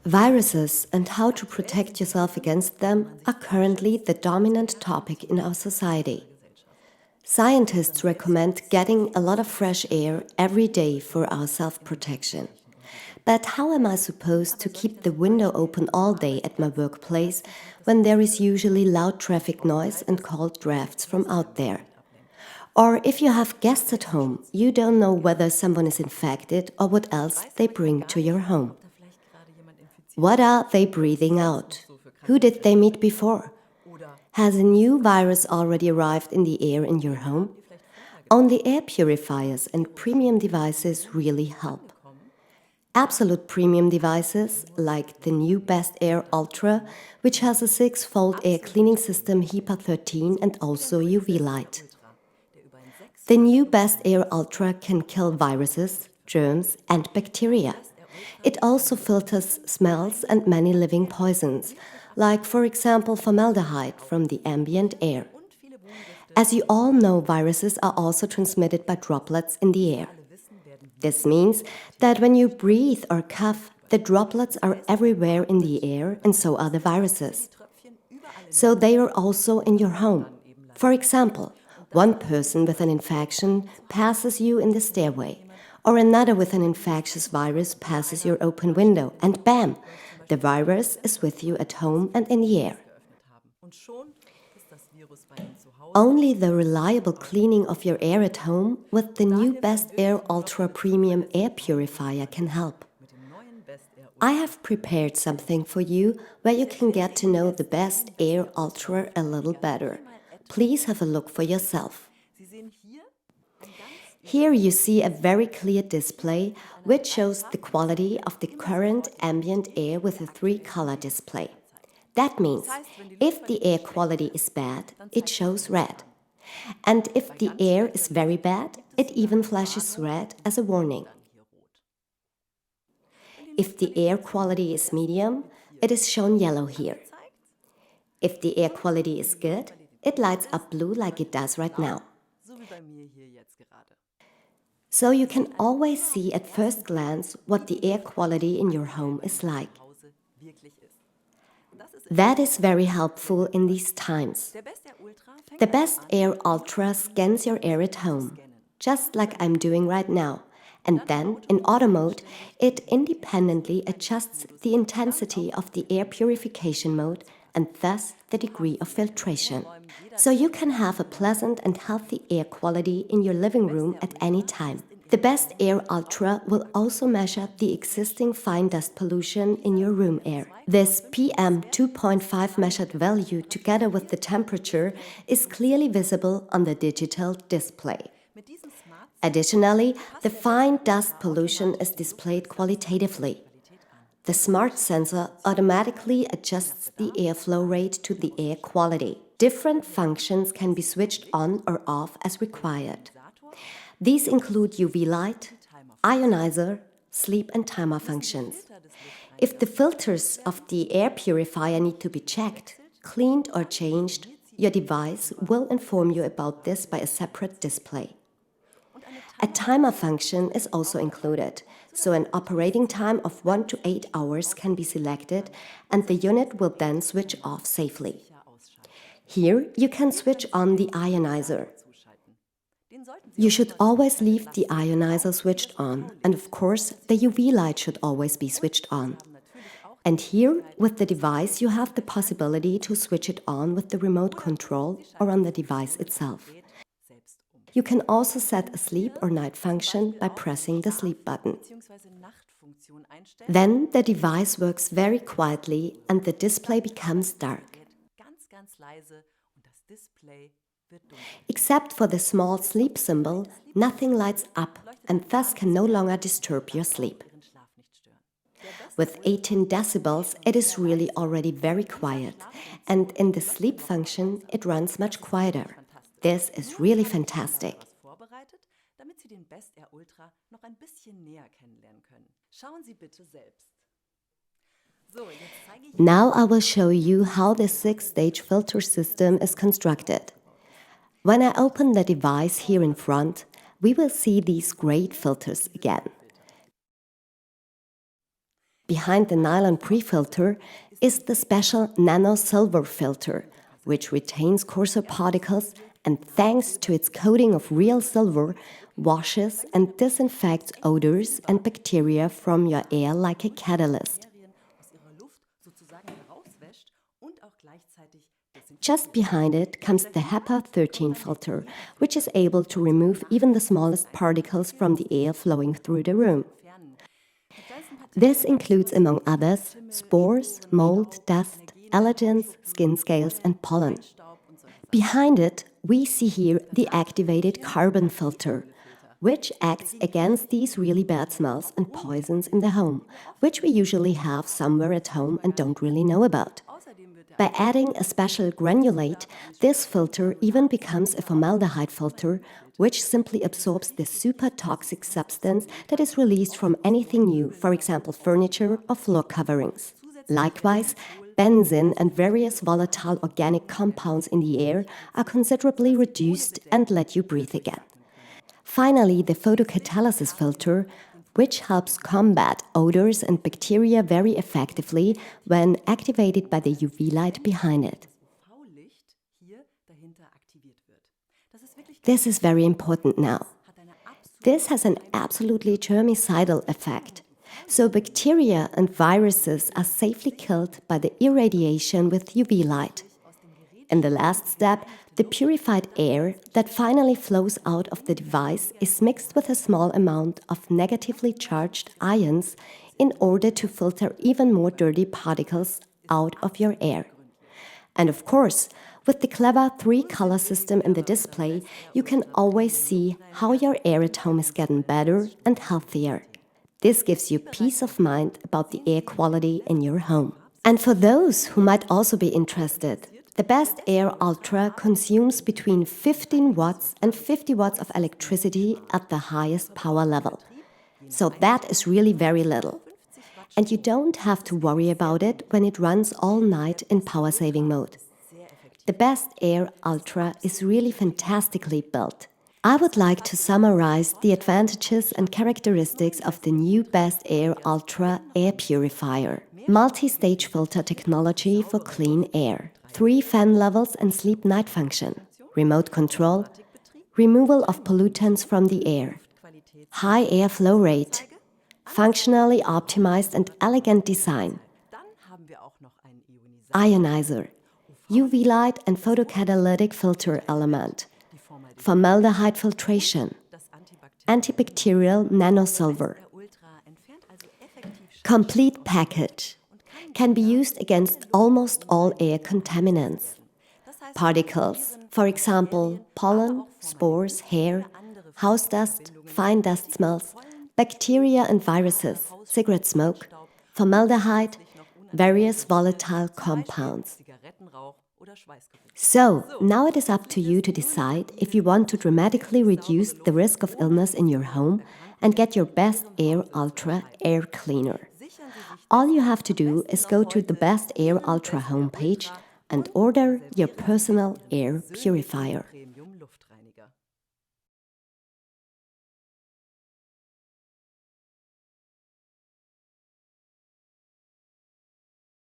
Viruses and how to protect yourself against them are currently the dominant topic in our society. Scientists recommend getting a lot of fresh air every day for our self-protection. But how am I supposed to keep the window open all day at my workplace when there is usually loud traffic noise and cold drafts from out there? Or if you have guests at home, you don't know whether someone is infected or what else they bring to your home. What are they breathing out? Who did they meet before? Has a new virus already arrived in the air in your home? Only air purifiers and premium devices really help. Absolute premium devices, like the new BestAir Ultra, which has a 6-fold air cleaning system HEPA 13 and also UV light. The new BestAir Ultra can kill viruses, germs and bacteria. It also filters smells and many living poisons, like for example formaldehyde from the ambient air. As you all know, viruses are also transmitted by droplets in the air. This means that when you breathe or cough, the droplets are everywhere in the air and so are the viruses. So they are also in your home. For example, one person with an infection passes you in the stairway, or another with an infectious virus passes your open window, and bam, the virus is with you at home and in the air. Only the reliable cleaning of your air at home with the new BestAir Ultra Premium Air Purifier can help. I have prepared something for you where you can get to know the BestAir Ultra a little better. Please have a look for yourself. Here you see a very clear display which shows the quality of the current ambient air with a 3-color display. That means if the air quality is bad, it shows red. And if the air is very bad, it even flashes red as a warning. If the air quality is medium, it is shown yellow here. If the air quality is good, it lights up blue like it does right now. So you can always see at first glance what the air quality in your home is like. That is very helpful in these times. The BestAir Ultra scans your air at home, just like I'm doing right now, and then, in auto mode, it independently adjusts the intensity of the air purification mode and thus the degree of filtration. So you can have a pleasant and healthy air quality in your living room at any time. The BestAir Ultra will also measure the existing fine dust pollution in your room air. This PM 2.5 measured value together with the temperature is clearly visible on the digital display. Additionally, the fine dust pollution is displayed qualitatively. The smart sensor automatically adjusts the airflow rate to the air quality. Different functions can be switched on or off as required. These include UV light, ionizer, sleep and timer functions. If the filters of the air purifier need to be checked, cleaned or changed, your device will inform you about this by a separate display. A timer function is also included, so an operating time of 1 to 8 hours can be selected and the unit will then switch off safely. Here you can switch on the ionizer. You should always leave the ionizer switched on, and of course the UV light should always be switched on. And here, with the device, you have the possibility to switch it on with the remote control or on the device itself. You can also set a sleep or night function by pressing the sleep button. Then the device works very quietly and the display becomes dark. Except for the small sleep symbol, nothing lights up and thus can no longer disturb your sleep. With 18 decibels, it is really already very quiet, and in the sleep function, it runs much quieter. This is really fantastic. Now I will show you how the 6-stage filter system is constructed. When I open the device here in front, we will see these great filters again. Behind the nylon pre-filter is the special nano silver filter, which retains coarser particles and thanks to its coating of real silver, washes and disinfects odors and bacteria from your air like a catalyst. Just behind it comes the HEPA 13 filter, which is able to remove even the smallest particles from the air flowing through the room. This includes, among others, spores, mold, dust, allergens, skin scales, and pollen. Behind it, we see here the activated carbon filter, which acts against these really bad smells and poisons in the home, which we usually have somewhere at home and don't really know about. By adding a special granulate, this filter even becomes a formaldehyde filter, which simply absorbs the super toxic substance that is released from anything new, for example furniture or floor coverings. Likewise, benzene and various volatile organic compounds in the air are considerably reduced and let you breathe again. Finally, the photocatalysis filter, which helps combat odors and bacteria very effectively when activated by the UV light behind it. This is very important now. This has an absolutely germicidal effect. So bacteria and viruses are safely killed by the irradiation with UV light. In the last step, the purified air that finally flows out of the device is mixed with a small amount of negatively charged ions in order to filter even more dirty particles out of your air. And of course, with the clever 3-color system in the display, you can always see how your air at home is getting better and healthier. This gives you peace of mind about the air quality in your home. And for those who might also be interested, the BestAir Ultra consumes between 15 watts and 50 watts of electricity at the highest power level. So that is really very little. And you don't have to worry about it when it runs all night in power-saving mode. The BestAir Ultra is really fantastically built. I would like to summarize the advantages and characteristics of the new BestAir Ultra air purifier. Multi-stage filter technology for clean air. 3 fan levels and sleep night function. Remote control. Removal of pollutants from the air. High airflow rate. Functionally optimized and elegant design. Ionizer. UV light and photocatalytic filter element. Formaldehyde filtration. Antibacterial nanosilver. Complete package. Can be used against almost all air contaminants. Particles, for example, pollen, spores, hair, house dust, fine dust smells, bacteria and viruses, cigarette smoke, formaldehyde, various volatile compounds. So, now it is up to you to decide if you want to dramatically reduce the risk of illness in your home and get your BestAir Ultra air cleaner. All you have to do is go to the BestAir Ultra homepage and order your personal air purifier.